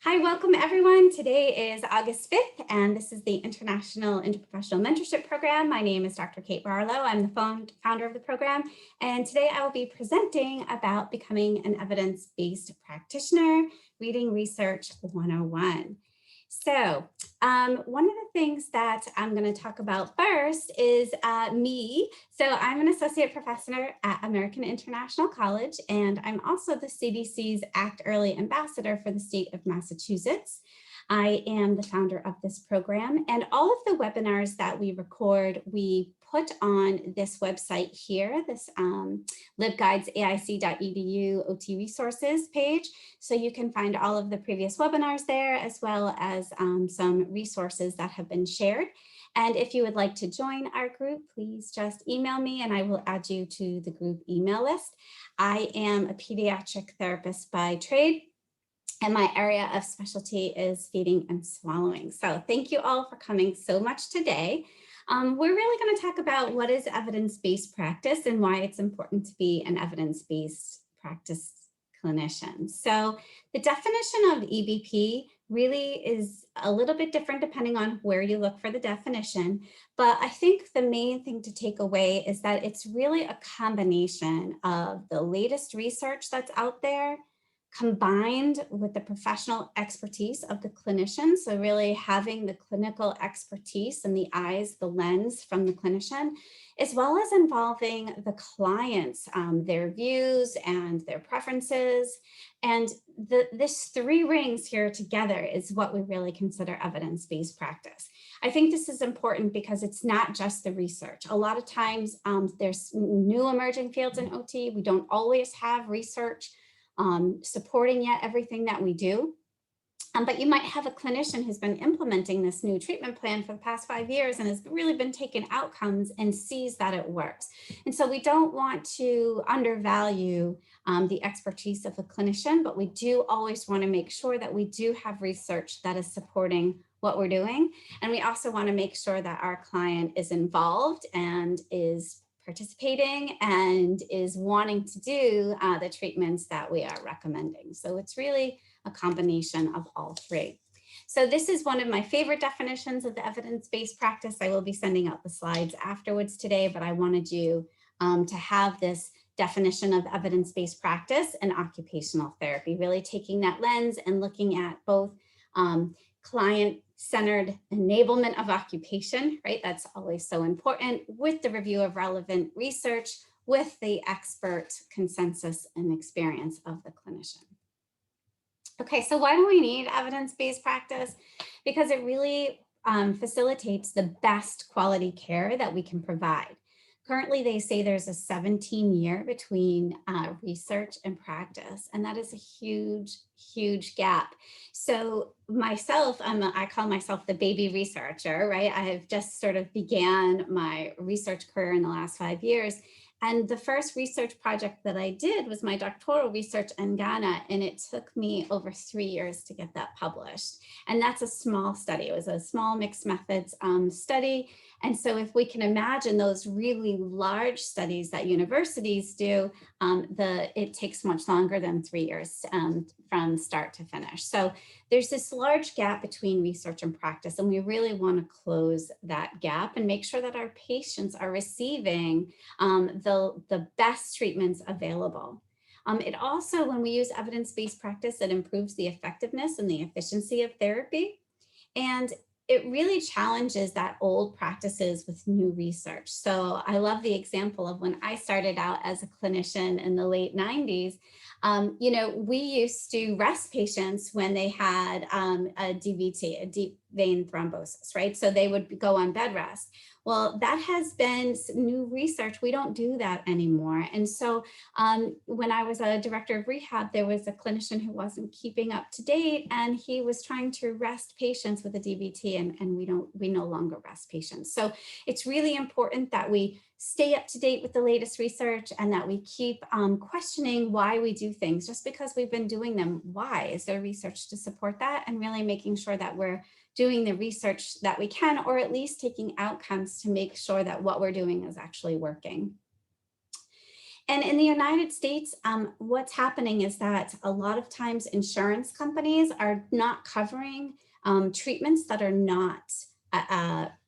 Hi, welcome everyone. Today is August 5th, and this is the International Interprofessional Mentorship Program. My name is Dr. Kate Barlow. I'm the founder of the program, and today I will be presenting about becoming an evidence-based practitioner, reading Research 101. So one of the things that I'm going to talk about first is me. So I'm an associate professor at American International College, and I'm also the CDC's Act Early Ambassador for the state of Massachusetts. I am the founder of this program, and all of the webinars that we record, we put on this website here, this libguidesaic.edu OT resources page. So you can find all of the previous webinars there, as well as some resources that have been shared. And if you would like to join our group, please just email me and I will add you to the group email list. I am a pediatric therapist by trade, and my area of specialty is feeding and swallowing. So thank you all for coming so much today. We're really going to talk about what is evidence-based practice and why it's important to be an evidence-based practice clinician. So the definition of EBP really is a little bit different depending on where you look for the definition. But I think the main thing to take away is that it's really a combination of the latest research that's out there, combined with the professional expertise of the clinician. So really having the clinical expertise and the eyes, the lens from the clinician, as well as involving the clients, their views and their preferences. And this three rings here together is what we really consider evidence-based practice. I think this is important because it's not just the research. A lot of times there's new emerging fields in OT. We don't always have research supporting yet everything that we do. But you might have a clinician who's been implementing this new treatment plan for the past 5 years and has really been taking outcomes and sees that it works. And so we don't want to undervalue the expertise of a clinician, but we do always want to make sure that we do have research that is supporting what we're doing. And we also want to make sure that our client is involved and is participating and is wanting to do the treatments that we are recommending. So it's really a combination of all three. So this is one of my favorite definitions of the evidence-based practice. I will be sending out the slides afterwards today, but I wanted you to have this definition of evidence-based practice and occupational therapy, really taking that lens and looking at both client-centered enablement of occupation, right? That's always so important, with the review of relevant research, with the expert consensus and experience of the clinician. Okay, so why do we need evidence-based practice? Because it really facilitates the best quality care that we can provide. Currently, they say there's a 17-year between research and practice, and that is a huge, huge gap. So myself, I call myself the baby researcher, right? I have just sort of began my research career in the last 5 years. And the first research project that I did was my doctoral research in Ghana, and it took me over 3 years to get that published. And that's a small study. It was a small mixed methods study. And so if we can imagine those really large studies that universities do, it takes much longer than 3 years from start to finish. So there's this large gap between research and practice, and we really want to close that gap and make sure that our patients are receiving the best treatments available. It also, when we use evidence-based practice, it improves the effectiveness and the efficiency of therapy. And it really challenges that old practices with new research. So I love the example of when I started out as a clinician in the late 90s. We used to rest patients when they had a DVT, a deep vein thrombosis, right? So they would go on bed rest. Well, that has been new research. We don't do that anymore. And so when I was a director of rehab, there was a clinician who wasn't keeping up to date, and he was trying to rest patients with a DVT, and we no longer rest patients. So it's really important that we stay up to date with the latest research and that we keep questioning why we do things. Just because we've been doing them, why? Is there research to support that? And really making sure that we're doing the research that we can, or at least taking outcomes to make sure that what we're doing is actually working. And in the United States, what's happening is that a lot of times insurance companies are not covering treatments that are not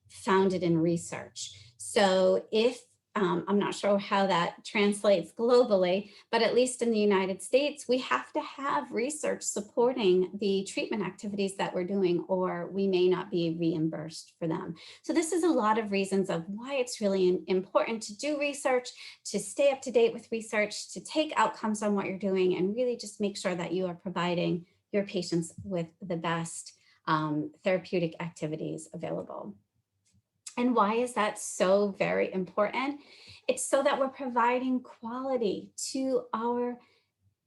founded in research. So if I'm not sure how that translates globally, but at least in the United States, we have to have research supporting the treatment activities that we're doing, or we may not be reimbursed for them. So this is a lot of reasons of why it's really important to do research, to stay up to date with research, to take outcomes on what you're doing, and really just make sure that you are providing your patients with the best therapeutic activities available. And why is that so very important? It's so that we're providing quality to our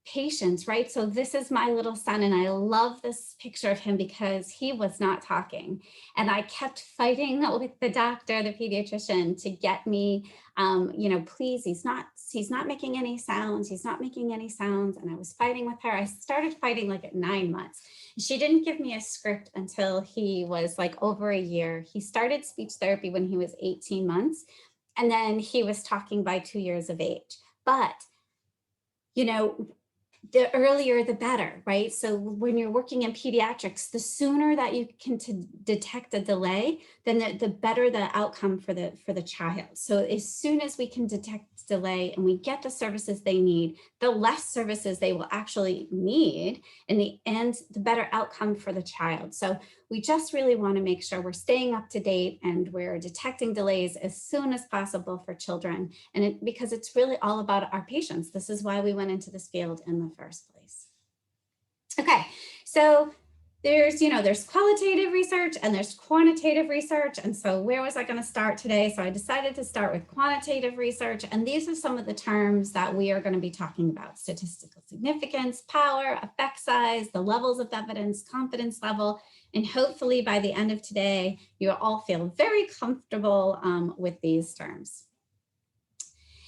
patients, right? So this is my little son, and I love this picture of him because he was not talking. And I kept fighting with the doctor, the pediatrician, to get me, please, he's not making any sounds. He's not making any sounds. And I was fighting with her. I started fighting like at 9 months. She didn't give me a script until he was like over a year. He started speech therapy when he was 18 months. And then he was talking by 2 years of age. But, the earlier, the better, right? So when you're working in pediatrics, the sooner that you can detect a delay, then the better the outcome for the child. So as soon as we can detect delay and we get the services they need, the less services they will actually need in the end, the better outcome for the child. So we just really want to make sure we're staying up to date and we're detecting delays as soon as possible for children. And because it's really all about our patients. This is why we went into this field in the first place. Okay, so there's qualitative research and there's quantitative research. And so where was I going to start today? So I decided to start with quantitative research. And these are some of the terms that we are going to be talking about: statistical significance, power, effect size, the levels of evidence, confidence level. And hopefully by the end of today, you'll all feel very comfortable with these terms.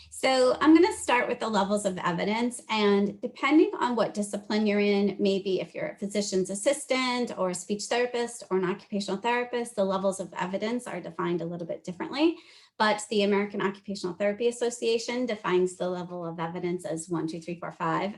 So I'm going to start with the levels of evidence, and depending on what discipline you're in, maybe if you're a physician's assistant or a speech therapist or an occupational therapist, the levels of evidence are defined a little bit differently. But the American Occupational Therapy Association defines the level of evidence as 1, 2, 3, 4, 5.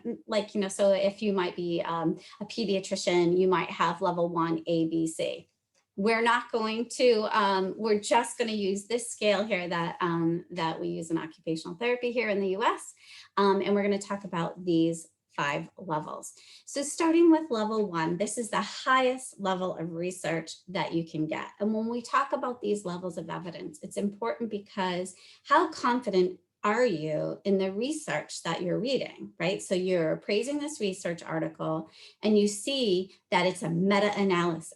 So if you might be a pediatrician, you might have level 1, A, B, C. We're not going to, we're just going to use this scale here that we use in occupational therapy here in the US. And we're going to talk about these 5 levels. So starting with level 1, this is the highest level of research that you can get. And when we talk about these levels of evidence, it's important because how confident are you in the research that you're reading, right? So you're appraising this research article and you see that it's a meta-analysis.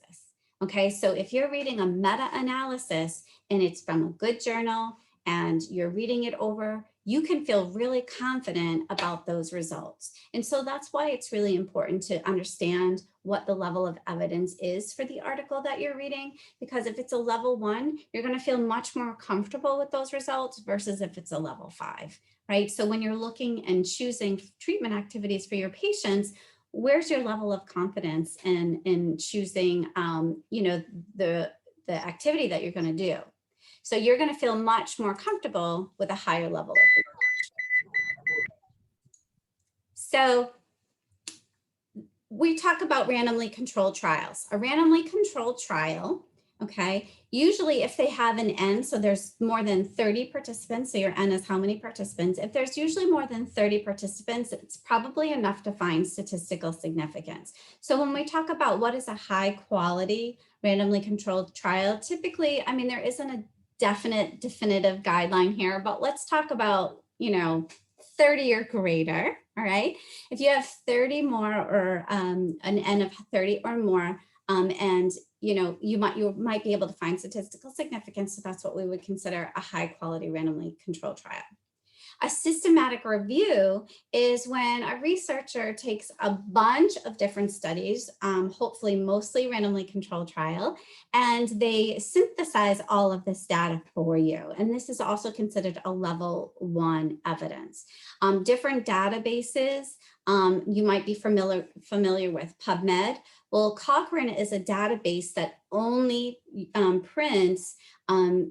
Okay, so if you're reading a meta-analysis and it's from a good journal and you're reading it over, you can feel really confident about those results. And so that's why it's really important to understand what the level of evidence is for the article that you're reading, because if it's a level 1, you're going to feel much more comfortable with those results versus if it's a level 5, right? So when you're looking and choosing treatment activities for your patients, where's your level of confidence in choosing, the activity that you're going to do? So you're going to feel much more comfortable with a higher level of research. So we talk about randomly controlled trials. A randomly controlled trial, okay, usually if they have an N, so there's more than 30 participants, so your N is how many participants. If there's usually more than 30 participants, it's probably enough to find statistical significance. So when we talk about what is a high quality randomly controlled trial, typically, I mean, there isn't a definitive guideline here, but let's talk about, 30 or greater, all right? If you have 30 more or an N of 30 or more, and you might be able to find statistical significance, so that's what we would consider a high quality randomly controlled trial. A systematic review is when a researcher takes a bunch of different studies, hopefully mostly randomly controlled trial, and they synthesize all of this data for you. And this is also considered a level 1 evidence. Different databases, you might be familiar with PubMed. Well, Cochrane is a database that only prints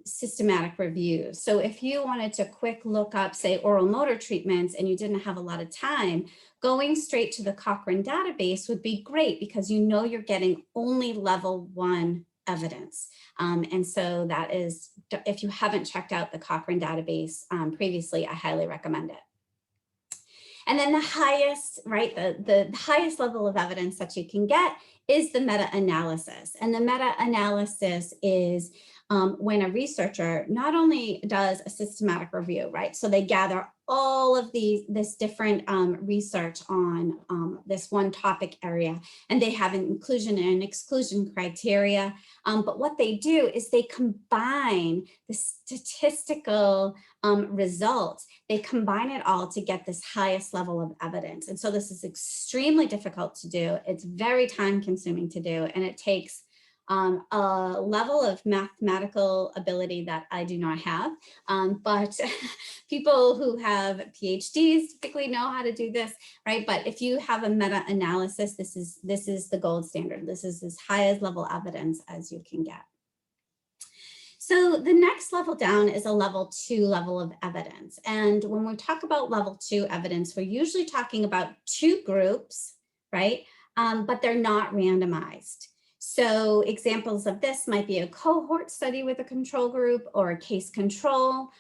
systematic reviews. So if you wanted to quick look up, say, oral motor treatments and you didn't have a lot of time, going straight to the Cochrane database would be great because you know you're getting only level 1 evidence. And so that is, if you haven't checked out the Cochrane database previously, I highly recommend it. And then the highest, right, the highest level of evidence that you can get is the meta-analysis. And the meta-analysis is when a researcher not only does a systematic review, right? So they gather all of this different research on this one topic area, and they have an inclusion and exclusion criteria. But what they do is they combine the statistical results. They combine it all to get this highest level of evidence. And so this is extremely difficult to do. It's very time consuming to do, and it takes a level of mathematical ability that I do not have, but people who have PhDs typically know how to do this, right? But if you have a meta-analysis, this is the gold standard. This is as high as level evidence as you can get. So the next level down is a level 2 level of evidence. And when we talk about level 2 evidence, we're usually talking about 2 groups, right? But they're not randomized. So examples of this might be a cohort study with a control group or a case control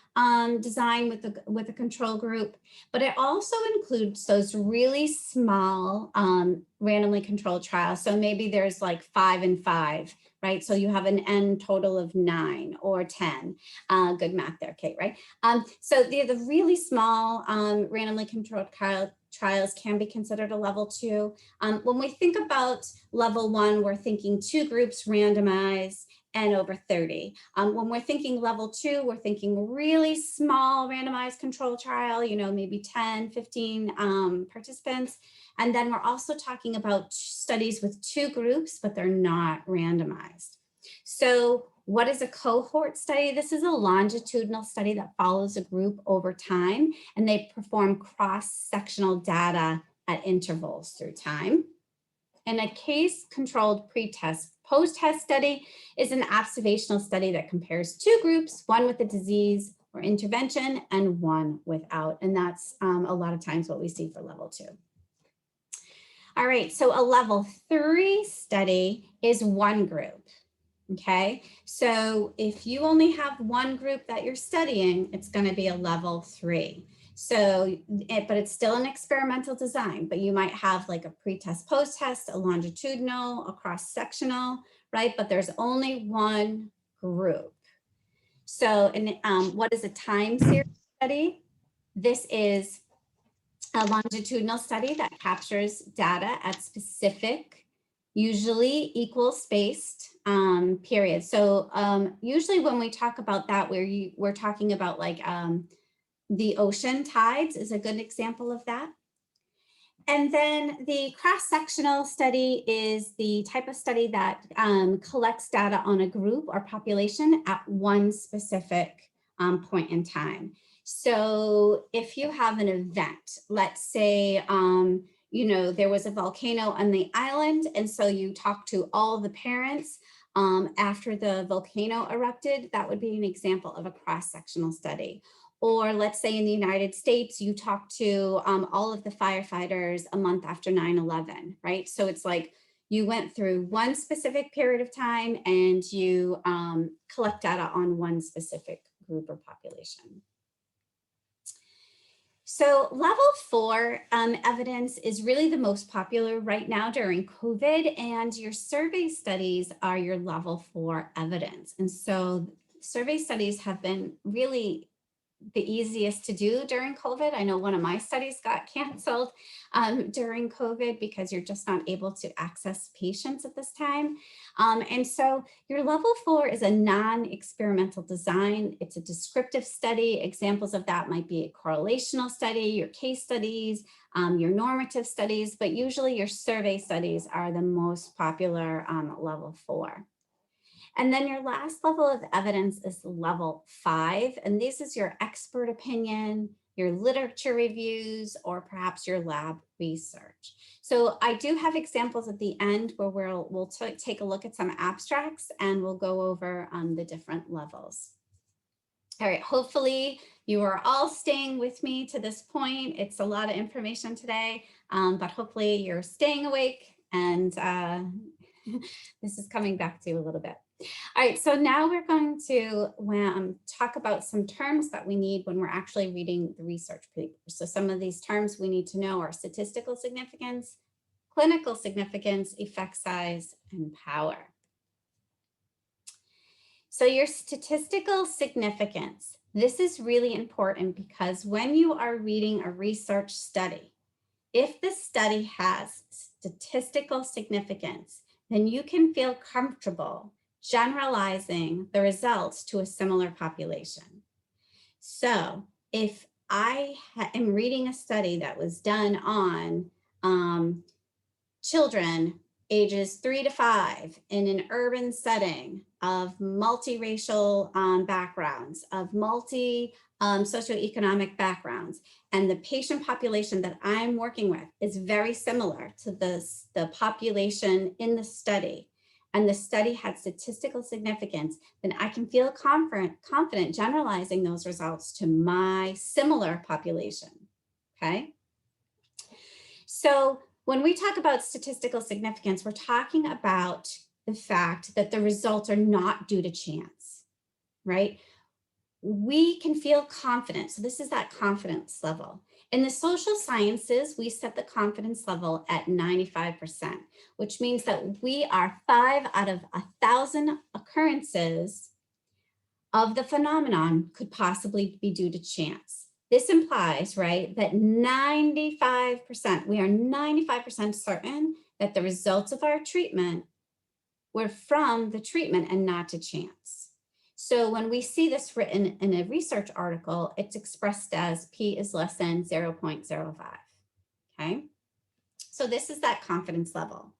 design with a control group, but it also includes those really small randomly controlled trials. So maybe there's like 5 and 5, right? So you have an N total of 9 or 10. Good math there, Kate, right? So the really small randomly controlled trials can be considered a level 2. When we think about level 1, we're thinking 2 groups randomized and over 30. When we're thinking level 2, we're thinking really small randomized control trial, you know, maybe 10, 15 participants. And then we're also talking about studies with 2 groups, but they're not randomized. So what is a cohort study? This is a longitudinal study that follows a group over time, and they perform cross-sectional data at intervals through time. And a case-controlled pre-test post-test study is an observational study that compares 2 groups, one with a disease or intervention and one without. And that's a lot of times what we see for level 2. All right, so a level 3 study is one group. Okay, so if you only have one group that you're studying, it's going to be a level 3. So, but it's still an experimental design, but you might have like a pre-test, post-test, a longitudinal, a cross-sectional, right? But there's only one group. So, what is a time series study? This is a longitudinal study that captures data at specific, usually equal spaced periods. So usually when we talk about that, we're talking about like the ocean tides is a good example of that. And then the cross-sectional study is the type of study that collects data on a group or population at one specific point in time. So if you have an event, let's say, you know, there was a volcano on the island, and so you talk to all the parents after the volcano erupted, that would be an example of a cross-sectional study. Or let's say in the United States, you talk to all of the firefighters a month after 9/11, right? So it's like you went through one specific period of time and you collect data on one specific group or population. So level 4 evidence is really the most popular right now during COVID, and your survey studies are your level 4 evidence. And so survey studies have been really the easiest to do during COVID. I know one of my studies got canceled during COVID because you're just not able to access patients at this time. And so your level 4 is a non-experimental design. It's a descriptive study. Examples of that might be a correlational study, your case studies, your normative studies, but usually your survey studies are the most popular level 4. And then your last level of evidence is level 5. And this is your expert opinion, your literature reviews, or perhaps your lab research. So I do have examples at the end where we'll take a look at some abstracts and we'll go over the different levels. All right, hopefully you are all staying with me to this point. It's a lot of information today, but hopefully you're staying awake and this is coming back to you a little bit. All right, so now we're going to talk about some terms that we need when we're actually reading the research paper. So some of these terms we need to know are statistical significance, clinical significance, effect size, and power. So your statistical significance, this is really important because when you are reading a research study, if the study has statistical significance, then you can feel comfortable generalizing the results to a similar population. So if I am reading a study that was done on children ages 3 to 5 in an urban setting of multiracial backgrounds, of socioeconomic backgrounds, and the patient population that I'm working with is very similar to the population in the study, and the study had statistical significance, then I can feel confident generalizing those results to my similar population, okay? So when we talk about statistical significance, we're talking about the fact that the results are not due to chance, right? We can feel confident. So this is that confidence level. In the social sciences, we set the confidence level at 95%, which means that we are 5 out of 1,000 occurrences of the phenomenon could possibly be due to chance. This implies, right, that 95%, we are 95% certain that the results of our treatment were from the treatment and not to chance. So when we see this written in a research article, it's expressed as P is less than 0.05, okay? So this is that confidence level,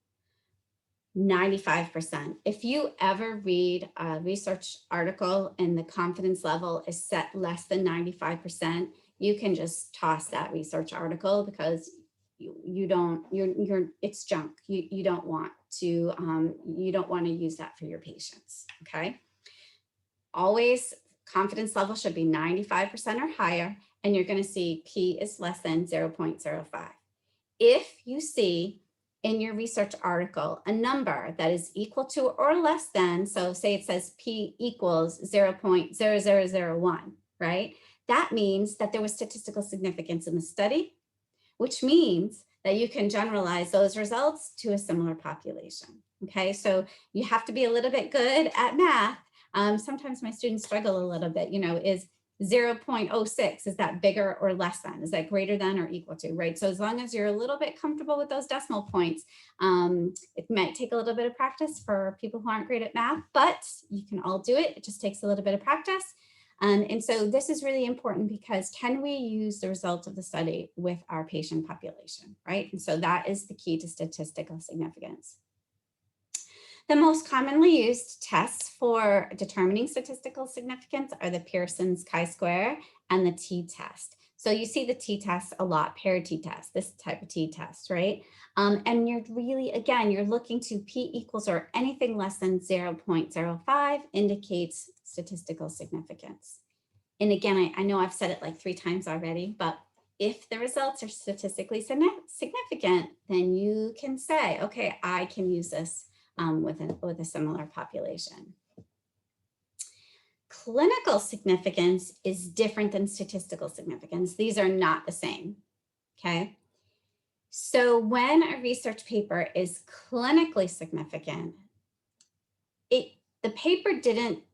95%. If you ever read a research article and the confidence level is set less than 95%, you can just toss that research article because it's junk. You don't want to use that for your patients, okay? Always confidence level should be 95% or higher, and you're going to see P is less than 0.05. If you see in your research article a number that is equal to or less than, so say it says P equals 0.0001, right? That means that there was statistical significance in the study, which means that you can generalize those results to a similar population, okay? So you have to be a little bit good at math. Sometimes my students struggle a little bit, is 0.06, is that bigger or less than? Is that greater than or equal to, right? So as long as you're a little bit comfortable with those decimal points, it might take a little bit of practice for people who aren't great at math, but you can all do it. It just takes a little bit of practice. And so this is really important because can we use the results of the study with our patient population, right? And so that is the key to statistical significance. The most commonly used tests for determining statistical significance are the Pearson's chi-square and the t-test. So you see the t-test a lot, paired t-test, this type of t-test, right? And you're really, again, you're looking to P equals or anything less than 0.05 indicates statistical significance. And again, I know I've said it like 3 times already, but if the results are statistically significant, then you can say, okay, I can use this with a similar population. Clinical significance is different than statistical significance. These are not the same, okay? So when a research paper is clinically significant, the paper didn't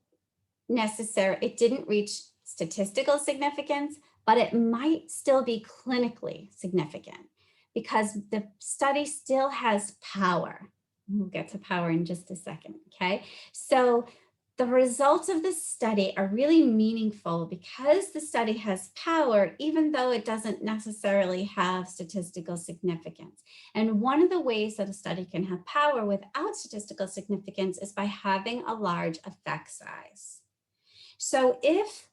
reach statistical significance, but it might still be clinically significant because the study still has power. We'll get to power in just a second, okay? So the results of the study are really meaningful because the study has power, even though it doesn't necessarily have statistical significance. And one of the ways that a study can have power without statistical significance is by having a large effect size. So if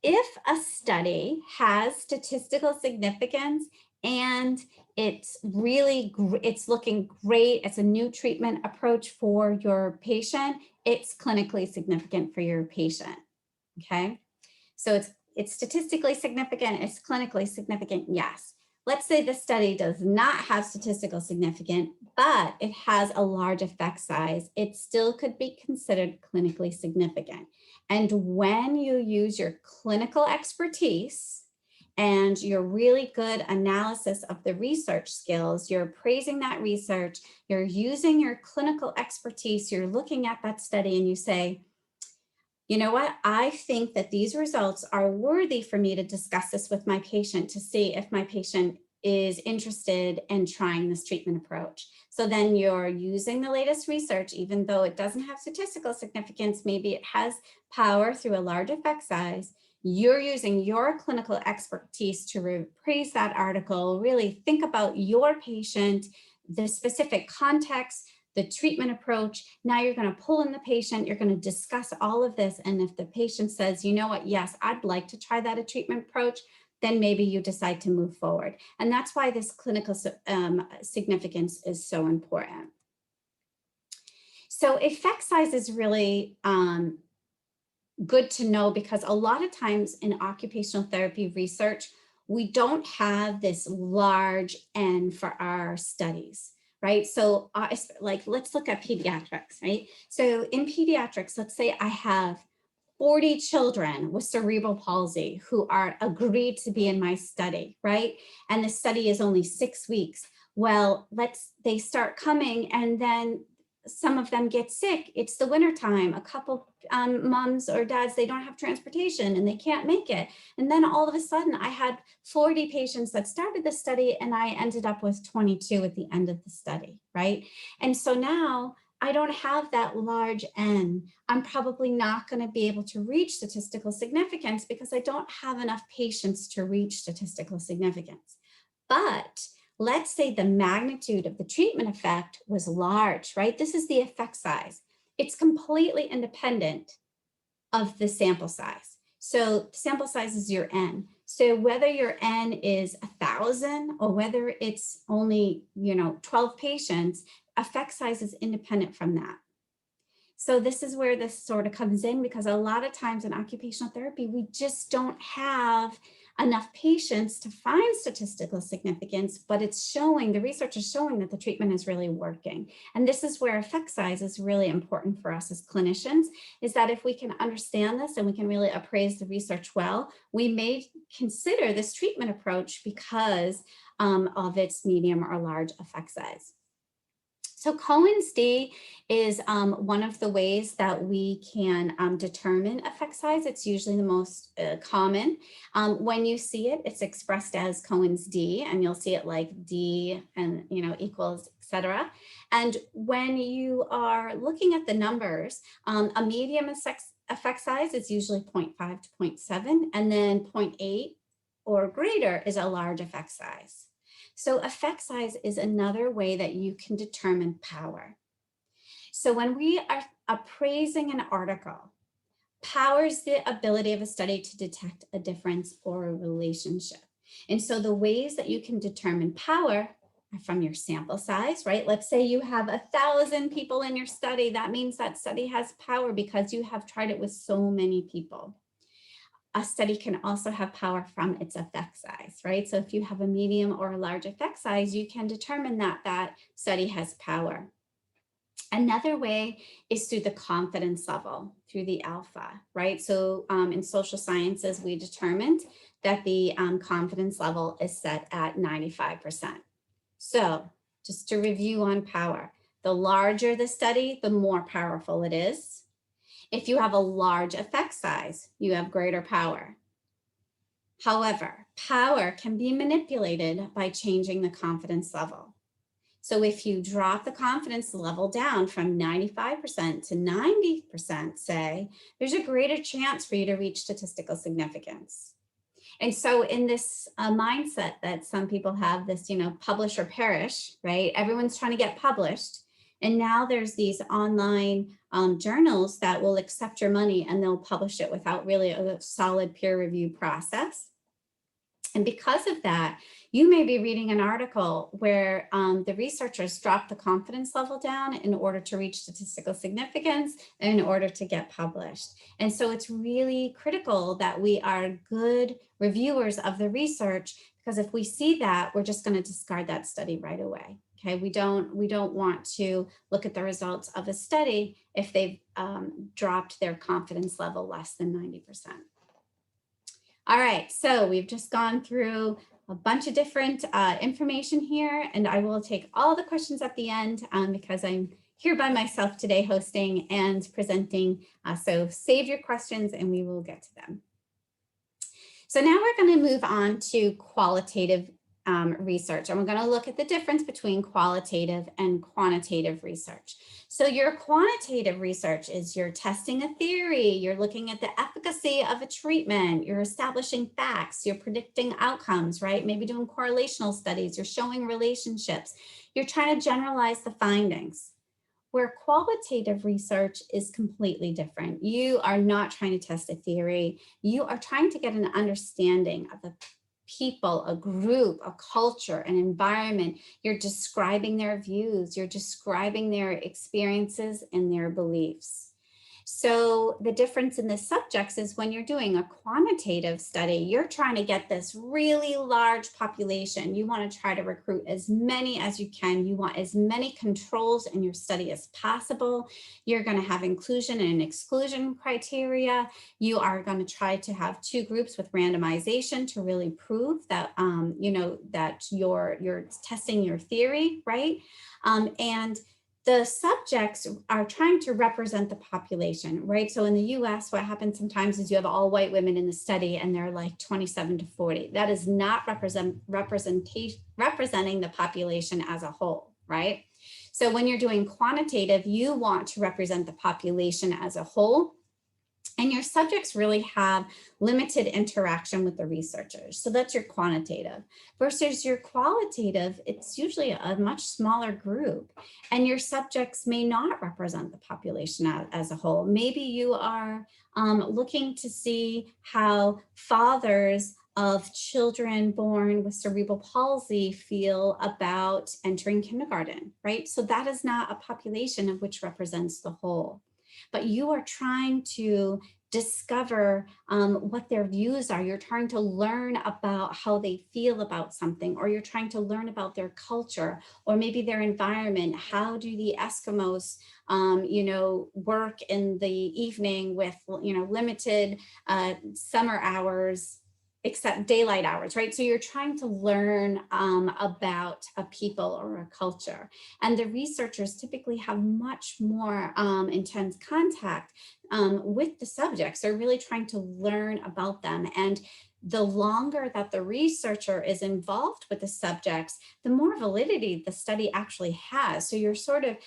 if a study has statistical significance and it's looking great, it's a new treatment approach for your patient, it's clinically significant for your patient, okay? So it's statistically significant, it's clinically significant, yes. Let's say the study does not have statistical significance, but it has a large effect size. It still could be considered clinically significant. And when you use your clinical expertise and your really good analysis of the research skills, you're praising that research, you're using your clinical expertise, you're looking at that study and you say, you know what, I think that these results are worthy for me to discuss this with my patient to see if my patient is interested in trying this treatment approach. So then you're using the latest research, even though it doesn't have statistical significance, maybe it has power through a large effect size. You're using your clinical expertise to reprise that article, really think about your patient, the specific context, the treatment approach. Now you're going to pull in the patient, you're going to discuss all of this. And if the patient says, you know what, yes, I'd like to try that treatment approach, then maybe you decide to move forward. And that's why this clinical significance is so important. So effect size is really good to know, because a lot of times in occupational therapy research, we don't have this large N for our studies, right? So like, let's look at pediatrics, right? So in pediatrics, let's say I have 40 children with cerebral palsy who are agreed to be in my study, right? And the study is only 6 weeks. Well, they start coming and then some of them get sick. It's the wintertime. A couple moms or dads, they don't have transportation and they can't make it. And then all of a sudden I had 40 patients that started the study and I ended up with 22 at the end of the study, right? And so now I don't have that large N. I'm probably not going to be able to reach statistical significance because I don't have enough patients to reach statistical significance. But let's say the magnitude of the treatment effect was large, right? This is the effect size. It's completely independent of the sample size. So sample size is your N. So whether your N is 1,000 or whether it's only, 12 patients, effect size is independent from that. So this is where this sort of comes in, because a lot of times in occupational therapy, we just don't have enough patients to find statistical significance, but it's showing, the research is showing that the treatment is really working. And this is where effect size is really important for us as clinicians, is that if we can understand this and we can really appraise the research well, we may consider this treatment approach because of its medium or large effect size. So Cohen's d is one of the ways that we can determine effect size. It's usually the most common. When you see it, it's expressed as Cohen's d, and you'll see it like d and equals, etc. And when you are looking at the numbers, a medium effect size is usually 0.5 to 0.7, and then 0.8 or greater is a large effect size. So effect size is another way that you can determine power. So when we are appraising an article, power is the ability of a study to detect a difference or a relationship. And so the ways that you can determine power are from your sample size, right? Let's say you have 1,000 people in your study. That means that study has power because you have tried it with so many people. A study can also have power from its effect size, right? So if you have a medium or a large effect size, you can determine that that study has power. Another way is through the confidence level, through the alpha, right? So in social sciences, we determined that the confidence level is set at 95%. So just to review on power, the larger the study, the more powerful it is. If you have a large effect size, you have greater power. However, power can be manipulated by changing the confidence level. So if you drop the confidence level down from 95% to 90%, say, there's a greater chance for you to reach statistical significance. And so in this mindset that some people have, this, publish or perish, right? Everyone's trying to get published. And now there's these online journals that will accept your money and they'll publish it without really a solid peer review process. And because of that, you may be reading an article where the researchers drop the confidence level down in order to reach statistical significance and in order to get published. And so it's really critical that we are good reviewers of the research, because if we see that, we're just going to discard that study right away. Okay, we don't want to look at the results of a study if they've dropped their confidence level less than 90%. All right, so we've just gone through a bunch of different information here, and I will take all the questions at the end because I'm here by myself today hosting and presenting. So save your questions and we will get to them. So now we're going to move on to qualitative research, and we're going to look at the difference between qualitative and quantitative research. So your quantitative research is you're testing a theory, you're looking at the efficacy of a treatment, you're establishing facts, you're predicting outcomes, right? Maybe doing correlational studies, you're showing relationships, you're trying to generalize the findings. Where qualitative research is completely different. You are not trying to test a theory. You are trying to get an understanding of the people, a group, a culture, an environment. You're describing their views. You're describing their experiences and their beliefs. So the difference in the subjects is when you're doing a quantitative study, you're trying to get this really large population. You want to try to recruit as many as you can. You want as many controls in your study as possible. You're going to have inclusion and exclusion criteria. You are going to try to have two groups with randomization to really prove that, that you're testing your theory, right? And the subjects are trying to represent the population, right? So in the US, what happens sometimes is you have all white women in the study and they're like 27 to 40. That is not representing the population as a whole, right? So when you're doing quantitative, you want to represent the population as a whole. And your subjects really have limited interaction with the researchers. So that's your quantitative. Versus your qualitative, it's usually a much smaller group. And your subjects may not represent the population as a whole. Maybe you are looking to see how fathers of children born with cerebral palsy feel about entering kindergarten, right? So that is not a population of which represents the whole. But you are trying to discover what their views are. You're trying to learn about how they feel about something, or you're trying to learn about their culture, or maybe their environment. How do the Eskimos, work in the evening with, limited summer hours, except daylight hours, right? So you're trying to learn about a people or a culture. And the researchers typically have much more intense contact with the subjects. They're really trying to learn about them. And the longer that the researcher is involved with the subjects, the more validity the study actually has. So you're sort of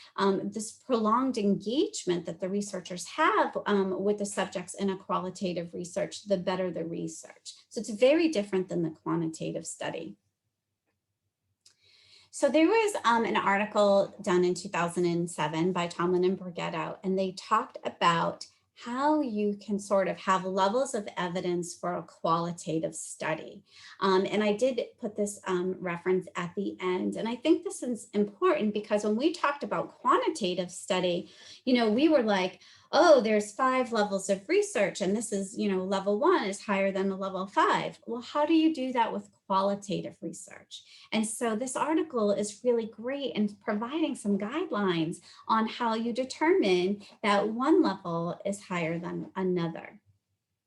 this prolonged engagement that the researchers have with the subjects in a qualitative research, the better the research. So it's very different than the quantitative study. So there was an article done in 2007 by Tomlin and Borghetto, and they talked about how you can sort of have levels of evidence for a qualitative study. And I did put this reference at the end. And I think this is important because when we talked about quantitative study, we were like, oh, there's 5 levels of research, and this is, level 1 is higher than the level 5. Well, how do you do that with qualitative research? And so this article is really great in providing some guidelines on how you determine that one level is higher than another.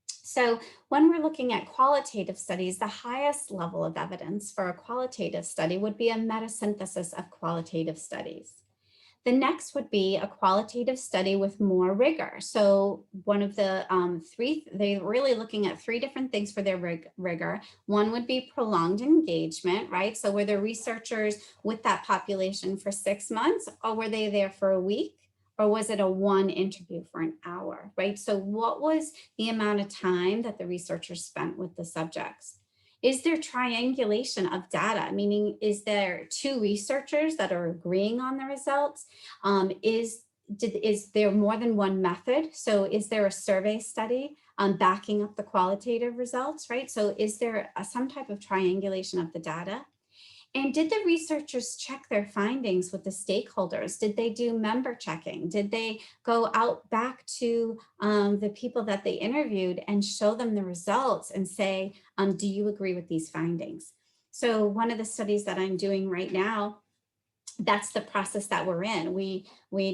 So when we're looking at qualitative studies, the highest level of evidence for a qualitative study would be a metasynthesis of qualitative studies. The next would be a qualitative study with more rigor. So one of the they're really looking at 3 different things for their rigor. One would be prolonged engagement, right? So were the researchers with that population for 6 months, or were they there for a week? Or was it a 1 interview for an hour, right? So what was the amount of time that the researchers spent with the subjects? Is there triangulation of data? Meaning, is there two researchers that are agreeing on the results? Is there more than one method? So is there a survey study backing up the qualitative results, right? So is there some type of triangulation of the data? And did the researchers check their findings with the stakeholders? Did they do member checking? Did they go out back to the people that they interviewed and show them the results and say, do you agree with these findings? So one of the studies that I'm doing right now, that's the process that we're in. We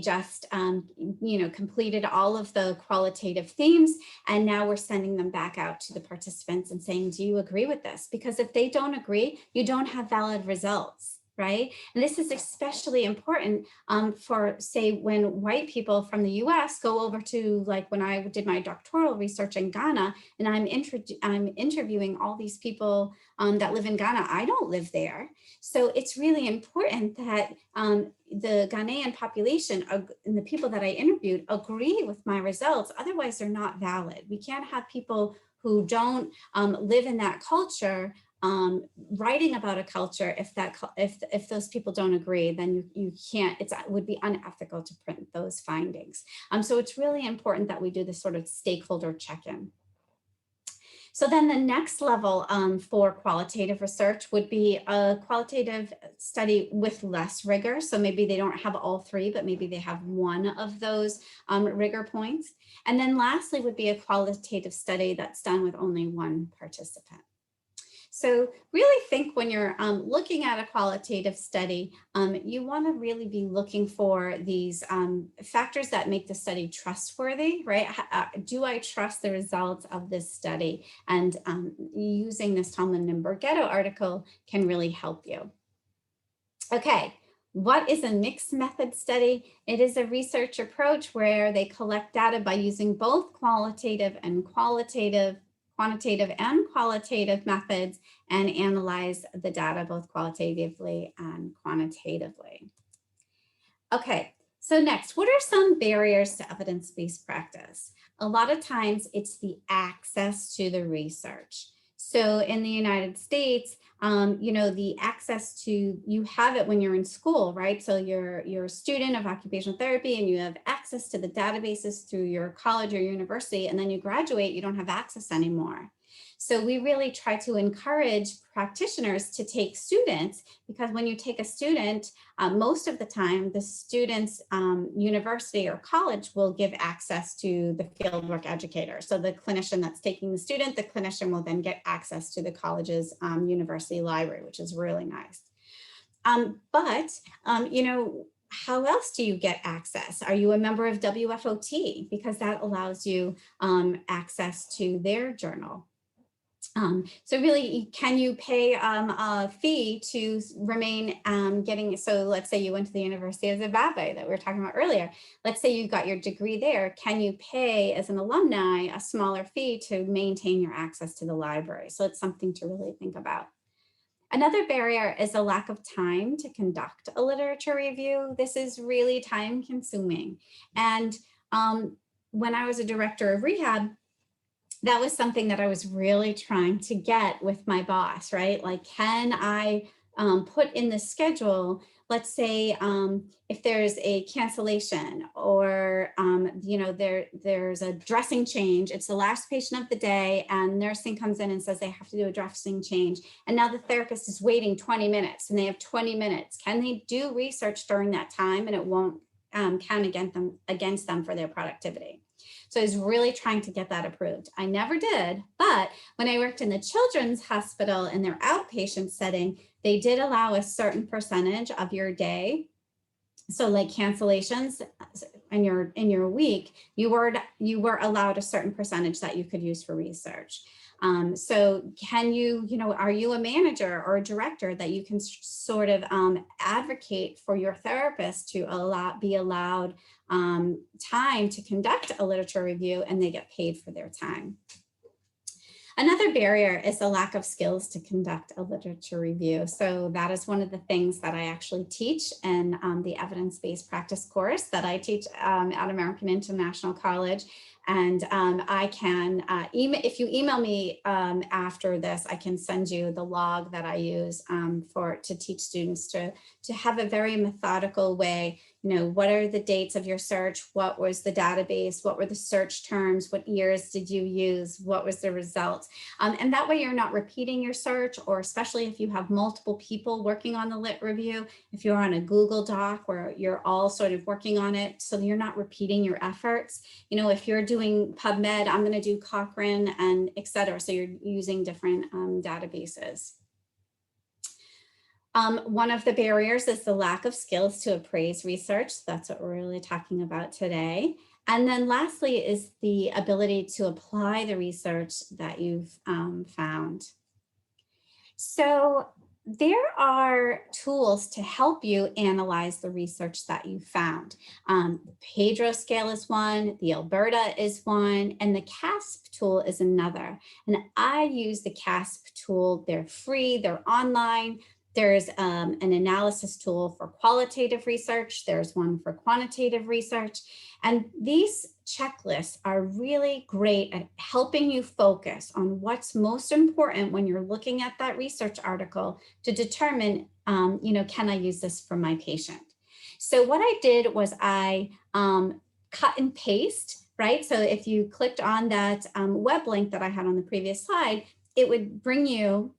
just completed all of the qualitative themes, and now we're sending them back out to the participants and saying, do you agree with this? Because if they don't agree, you don't have valid results, right? And this is especially important for, say, when white people from the US go over to, like when I did my doctoral research in Ghana, and I'm interviewing all these people that live in Ghana. I don't live there. So it's really important that the Ghanaian population and the people that I interviewed agree with my results. Otherwise, they're not valid. We can't have people who don't live in that culture writing about a culture. If those people don't agree, then you can't. It would be unethical to print those findings. So it's really important that we do this sort of stakeholder check-in. So then the next level for qualitative research would be a qualitative study with less rigor. So maybe they don't have all three, but maybe they have one of those rigor points. And then lastly would be a qualitative study that's done with only one participant. So really think when you're looking at a qualitative study, you want to really be looking for these factors that make the study trustworthy, right? Do I trust the results of this study? And using this Tomlin and Borghetto article can really help you. Okay. What is a mixed method study? It is a research approach where they collect data by using both quantitative and qualitative methods and analyze the data both qualitatively and quantitatively. Okay, so next, what are some barriers to evidence-based practice? A lot of times it's the access to the research. So in the United States, the access to, you have it when you're in school, right? So you're a student of occupational therapy and you have access to the databases through your college or university, and then you graduate, you don't have access anymore. So we really try to encourage practitioners to take students, because when you take a student, most of the time the student's university or college will give access to the fieldwork educator. So the clinician that's taking the student, the clinician will then get access to the college's university library, which is really nice. How else do you get access? Are you a member of WFOT? Because that allows you access to their journal. So really, can you pay a fee to remain getting, so let's say you went to the University of Zimbabwe that we were talking about earlier. Let's say you got your degree there. Can you pay as an alumni a smaller fee to maintain your access to the library? So it's something to really think about. Another barrier is a lack of time to conduct a literature review. This is really time consuming. And when I was a director of rehab, that was something that I was really trying to get with my boss, right? Like, can I put in the schedule, let's say if there's a cancellation or, there's a dressing change, it's the last patient of the day and nursing comes in and says they have to do a dressing change. And now the therapist is waiting 20 minutes and they have 20 minutes. Can they do research during that time and it won't count against them for their productivity? So I was really trying to get that approved. I never did, but when I worked in the children's hospital in their outpatient setting, they did allow a certain percentage of your day. So like cancellations in your week, you were allowed a certain percentage that you could use for research. So can you, are you a manager or a director that you can sort of advocate for your therapist to be allowed time to conduct a literature review and they get paid for their time? Another barrier is the lack of skills to conduct a literature review. So that is one of the things that I actually teach in the evidence-based practice course that I teach at American International College. And I can if you email me after this, I can send you the log that I use to teach students to have a very methodical way. You know, what are the dates of your search? What was the database? What were the search terms? What years did you use? What was the results? And that way you're not repeating your search, or especially if you have multiple people working on the lit review, if you're on a Google Doc where you're all sort of working on it, so you're not repeating your efforts. You know, if you're doing PubMed, I'm going to do Cochrane and et cetera. So you're using different databases. One of the barriers is the lack of skills to appraise research. That's what we're really talking about today. And then lastly is the ability to apply the research that you've found. So there are tools to help you analyze the research that you found. The Pedro scale is one, the Alberta is one, and the CASP tool is another. And I use the CASP tool. They're free, they're online. There's an analysis tool for qualitative research. There's one for quantitative research. And these checklists are really great at helping you focus on what's most important when you're looking at that research article to determine, you know, can I use this for my patient? So what I did was I cut and paste, right? So if you clicked on that web link that I had on the previous slide, it would bring you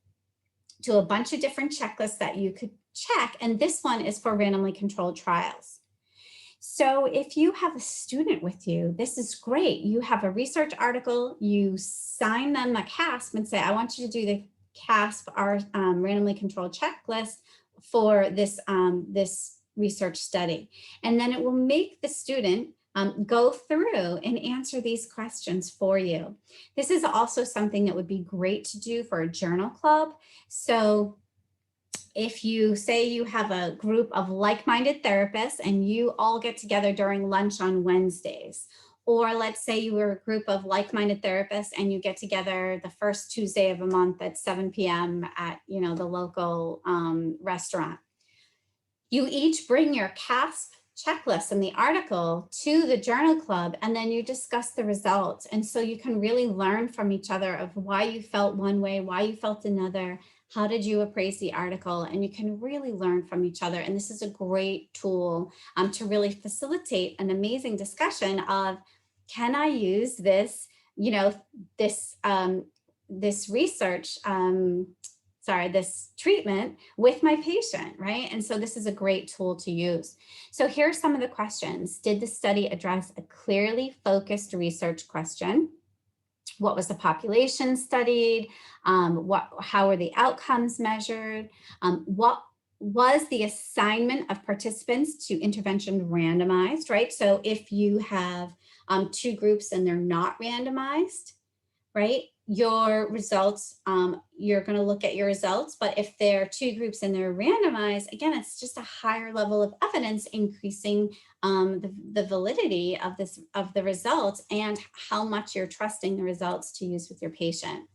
to a bunch of different checklists that you could check. And this one is for randomly controlled trials. So if you have a student with you, this is great. You have a research article, you sign them a CASP and say, I want you to do the CASP, our randomly controlled checklist for this, this research study. And then it will make the student go through and answer these questions for you. This is also something that would be great to do for a journal club. So if you say you have a group of like-minded therapists and you all get together during lunch on Wednesdays, or let's say you were a group of like-minded therapists and you get together the first Tuesday of a month at 7 p.m. at, you know, the local restaurant. You each bring your CASP checklist in the article to the journal club, and then you discuss the results. And so you can really learn from each other of why you felt one way, why you felt another, how did you appraise the article, and you can really learn from each other. And this is a great tool to really facilitate an amazing discussion of, can I use this, you know, this, this research, this treatment with my patient, right? And so this is a great tool to use. So here are some of the questions. Did the study address a clearly focused research question? What was the population studied? How were the outcomes measured? What was the assignment of participants to intervention randomized, right? So if you have two groups and they're not randomized, right? Your results, you're going to look at your results, but if there are two groups and they're randomized, again, it's just a higher level of evidence increasing the validity of the results and how much you're trusting the results to use with your patient.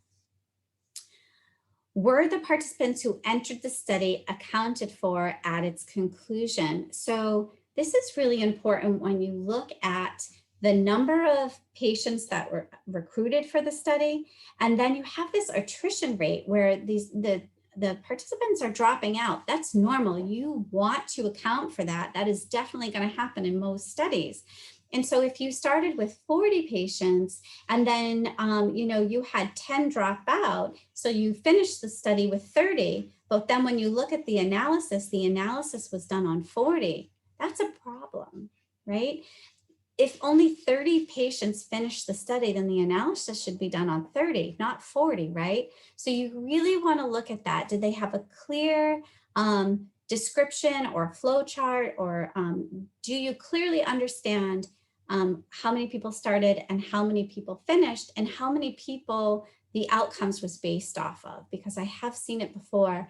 Were the participants who entered the study accounted for at its conclusion? So this is really important when you look at the number of patients that were recruited for the study, and then you have this attrition rate where the participants are dropping out. That's normal. You want to account for that. That is definitely going to happen in most studies. And so if you started with 40 patients and then you know, you had 10 drop out, so you finished the study with 30, but then when you look at the analysis was done on 40. That's a problem, right? If only 30 patients finish the study, then the analysis should be done on 30, not 40, right? So you really want to look at that. Did they have a clear description or flow chart, or do you clearly understand how many people started and how many people finished and how many people the outcomes was based off of? Because I have seen it before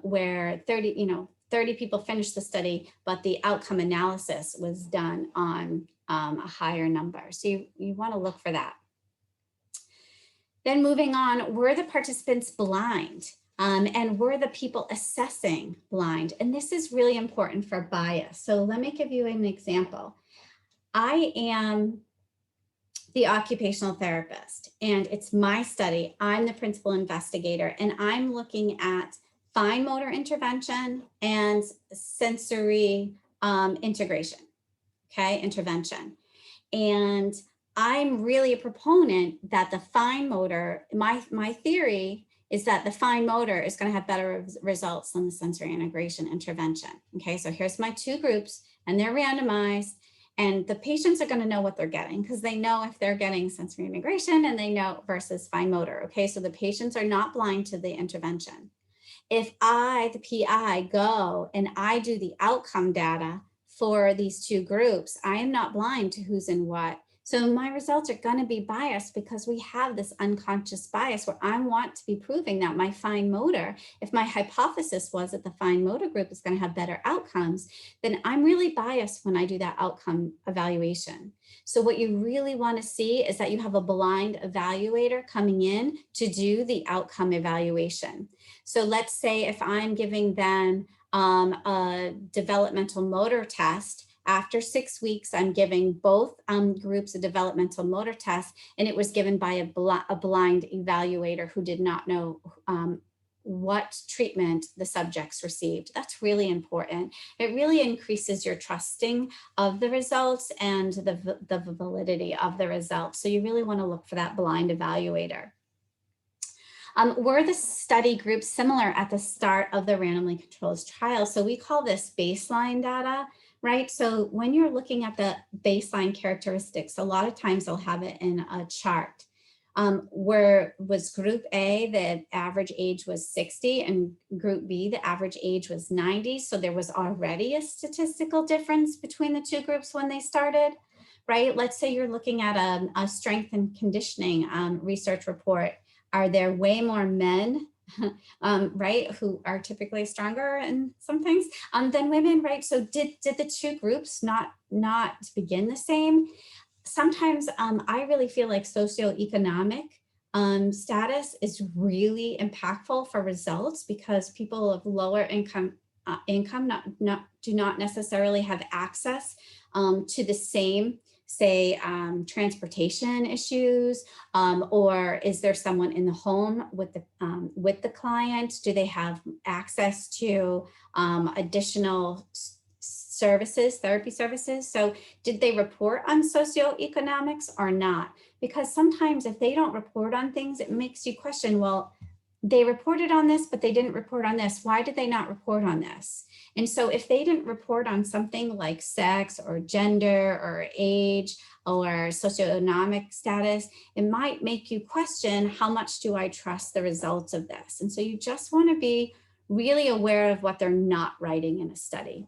where 30 people finished the study, but the outcome analysis was done on a higher number. So you want to look for that. Then moving on, were the participants blind? And were the people assessing blind? And this is really important for bias. So let me give you an example. I am the occupational therapist, and it's my study. I'm the principal investigator, and I'm looking at fine motor intervention and sensory integration, okay, intervention. And I'm really a proponent that the fine motor, my theory is that the fine motor is going to have better results than the sensory integration intervention. Okay, so here's my two groups, and they're randomized, and the patients are going to know what they're getting because they know if they're getting sensory integration and they know versus fine motor. Okay, so the patients are not blind to the intervention. If I, the PI, go and I do the outcome data for these two groups, I am not blind to who's in what. So my results are going to be biased because we have this unconscious bias where I want to be proving that my fine motor, if my hypothesis was that the fine motor group is going to have better outcomes, then I'm really biased when I do that outcome evaluation. So what you really want to see is that you have a blind evaluator coming in to do the outcome evaluation. So let's say if I'm giving them a developmental motor test, after 6 weeks, I'm giving both groups a developmental motor test, and it was given by a blind evaluator who did not know what treatment the subjects received. That's really important. It really increases your trusting of the results and the validity of the results. So you really want to look for that blind evaluator. Were the study groups similar at the start of the randomly controlled trial? So we call this baseline data, right? So when you're looking at the baseline characteristics, a lot of times they'll have it in a chart. Where was group A, the average age was 60, and group B, the average age was 90. So there was already a statistical difference between the two groups when they started, right? Let's say you're looking at a strength and conditioning research report. Are there way more men, right, who are typically stronger and some things than women, right? So did the two groups not begin the same? Sometimes I really feel like socioeconomic status is really impactful for results because people of lower income do not necessarily have access to the same, say, transportation issues, or is there someone in the home with the client? Do they have access to additional services, therapy services? So did they report on socioeconomics or not? Because sometimes if they don't report on things, it makes you question, well, they reported on this, but they didn't report on this. Why did they not report on this? And so if they didn't report on something like sex or gender or age or socioeconomic status, it might make you question, how much do I trust the results of this? And so you just want to be really aware of what they're not writing in a study.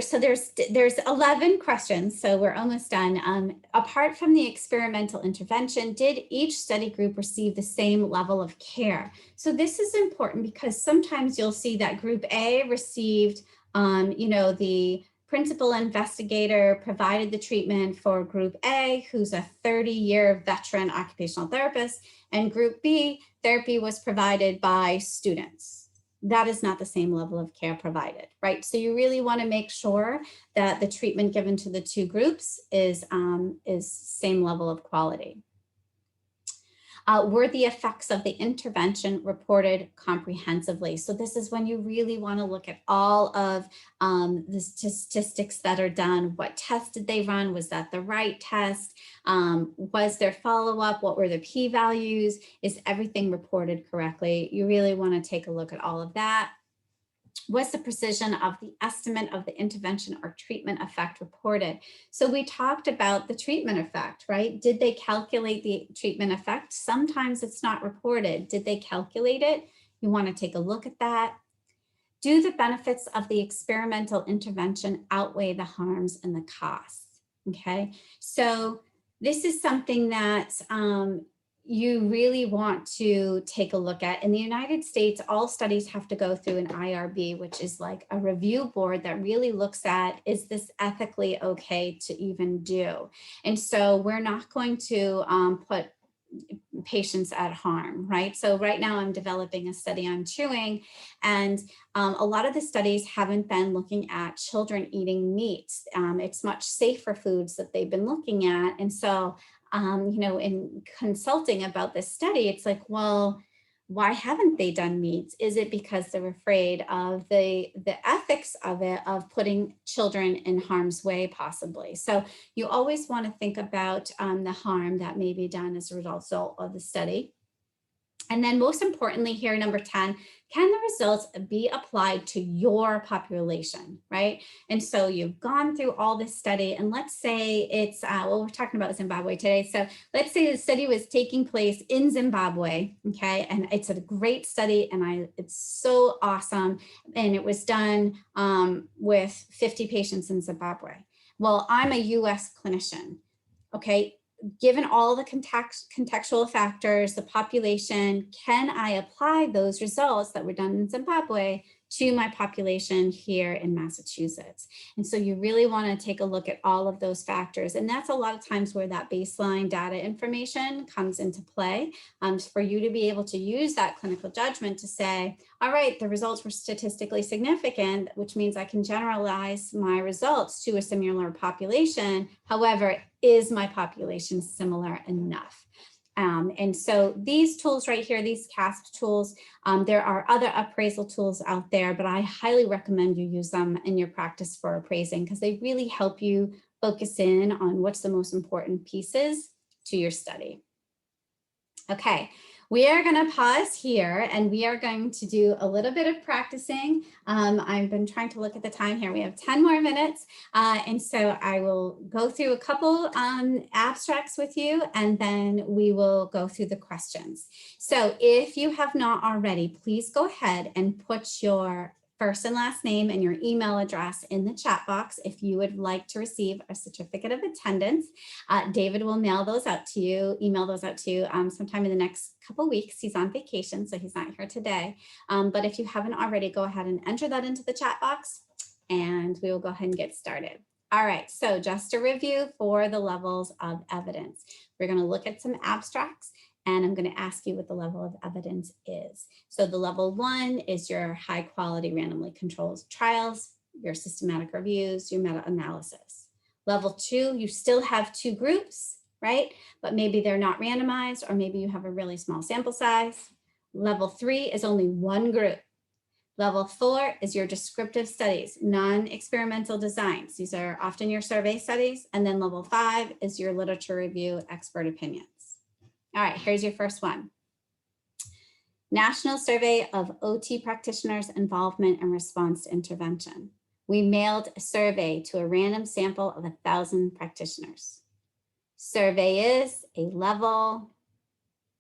So there's 11 questions, so we're almost done. Apart from the experimental intervention, did each study group receive the same level of care? So this is important because sometimes you'll see that group A received, the principal investigator provided the treatment for group A, who's a 30-year veteran occupational therapist, and group B, therapy was provided by students. That is not the same level of care provided, right? So you really want to make sure that the treatment given to the two groups is same level of quality. Were the effects of the intervention reported comprehensively? So this is when you really want to look at all of the statistics that are done. What test did they run? Was that the right test? Was there follow-up? What were the p-values? Is everything reported correctly? You really want to take a look at all of that. Was the precision of the estimate of the intervention or treatment effect reported? So we talked about the treatment effect, right? Did they calculate the treatment effect? Sometimes it's not reported. Did they calculate it? You want to take a look at that. Do the benefits of the experimental intervention outweigh the harms and the costs? Okay, so this is something that you really want to take a look at. In the United States, all studies have to go through an IRB, which is like a review board that really looks at, is this ethically okay to even do? And so we're not going to put patients at harm, right? So right now I'm developing a study on chewing, and a lot of the studies haven't been looking at children eating meat. It's much safer foods that they've been looking at. And so, you know, in consulting about this study, it's like, well, why haven't they done meats? Is it because they're afraid of the ethics of it, of putting children in harm's way, possibly? So you always want to think about the harm that may be done as a result of the study. And then most importantly here, number 10, can the results be applied to your population, right? And so you've gone through all this study, and let's say it's, well, we're talking about Zimbabwe today. So let's say the study was taking place in Zimbabwe, okay? And it's a great study, and it's so awesome. And it was done with 50 patients in Zimbabwe. Well, I'm a US clinician, okay? Given all the contextual factors, the population, can I apply those results that were done in Zimbabwe to my population here in Massachusetts? And so you really want to take a look at all of those factors. And that's a lot of times where that baseline data information comes into play, for you to be able to use that clinical judgment to say, all right, the results were statistically significant, which means I can generalize my results to a similar population. However, is my population similar enough? And so these tools right here, these CASP tools, there are other appraisal tools out there, but I highly recommend you use them in your practice for appraising, because they really help you focus in on what's the most important pieces to your study. Okay, we are going to pause here, and we are going to do a little bit of practicing. I've been trying to look at the time here. We have 10 more minutes. And so I will go through a couple abstracts with you, and then we will go through the questions. So if you have not already, please go ahead and put your first and last name and your email address in the chat box if you would like to receive a certificate of attendance. David will mail those out to you, email those out to you sometime in the next couple weeks. He's on vacation, so he's not here today. But if you haven't already, go ahead and enter that into the chat box, and we will go ahead and get started. All right, so just a review for the levels of evidence. We're going to look at some abstracts, and I'm going to ask you what the level of evidence is. So the level 1 is your high quality randomly controlled trials, your systematic reviews, your meta-analysis. Level 2, you still have 2 groups, right? But maybe they're not randomized, or maybe you have a really small sample size. Level 3 is only 1 group. Level 4 is your descriptive studies, non-experimental designs. These are often your survey studies. And then level 5 is your literature review, expert opinions. All right, here's your first one. National Survey of OT Practitioners' Involvement and Response to Intervention. We mailed a survey to a random sample of 1,000 practitioners. Survey is a level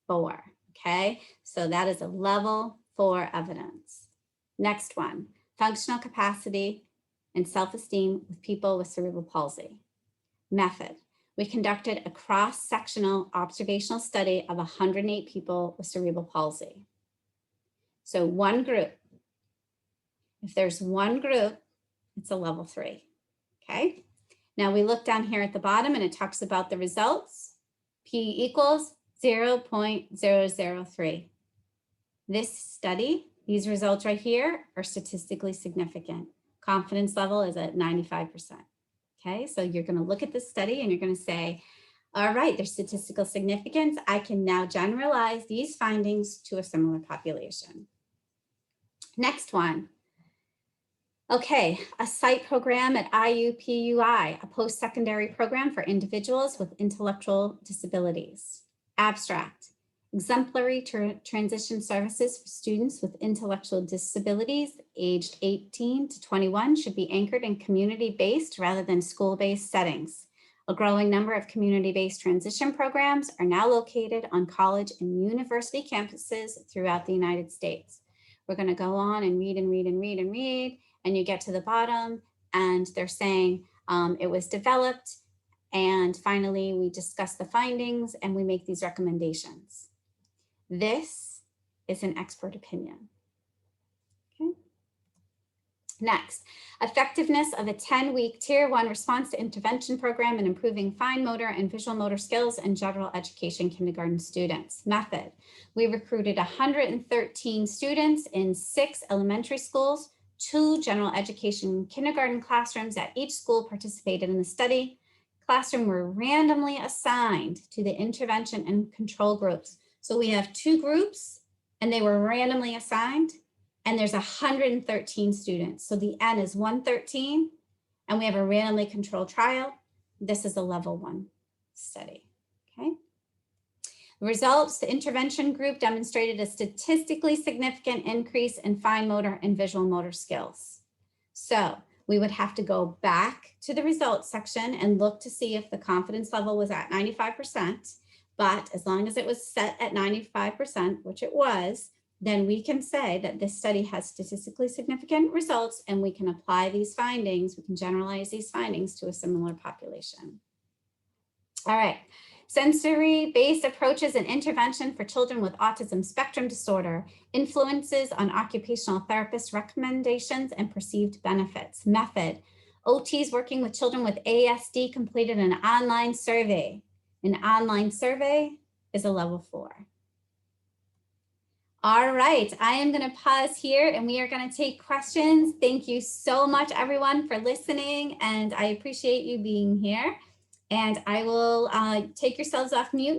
4, okay? So that is a level 4 evidence. Next one, functional capacity and self-esteem with people with cerebral palsy. Method. We conducted a cross-sectional observational study of 108 people with cerebral palsy. So 1 group. If there's 1 group, it's a level 3, okay? Now we look down here at the bottom, and it talks about the results. P equals 0.003. This study, these results right here, are statistically significant. Confidence level is at 95%. Okay, so you're going to look at this study, and you're going to say, all right, there's statistical significance. I can now generalize these findings to a similar population. Next one. Okay, a site program at IUPUI, a post-secondary program for individuals with intellectual disabilities. Abstract. Exemplary transition services for students with intellectual disabilities aged 18 to 21 should be anchored in community-based rather than school-based settings. A growing number of community-based transition programs are now located on college and university campuses throughout the United States. We're going to go on and read and read and read and read, and you get to the bottom, and they're saying it was developed And finally, we discuss the findings and we make these recommendations. This is an expert opinion. Okay. Next, effectiveness of a 10-week Tier 1 response to intervention program in improving fine motor and visual motor skills in general education kindergarten students. Method, we recruited 113 students in 6 elementary schools, 2 general education kindergarten classrooms at each school participated in the study. Classrooms were randomly assigned to the intervention and control groups. So we have 2 groups and they were randomly assigned. And there's 113 students. So the N is 113, and we have a randomly controlled trial. This is a level 1 study, okay? Results, the intervention group demonstrated a statistically significant increase in fine motor and visual motor skills. So we would have to go back to the results section and look to see if the confidence level was at 95%, but as long as it was set at 95%, which it was, then we can say that this study has statistically significant results and we can apply these findings, we can generalize these findings to a similar population. All right, sensory-based approaches and intervention for children with autism spectrum disorder, influences on occupational therapist recommendations and perceived benefits. Method, OTs working with children with ASD completed an online survey. An online survey is a level 4. All right, I am going to pause here and we are going to take questions. Thank you so much, everyone, for listening, and I appreciate you being here. And I will take yourselves off mute now.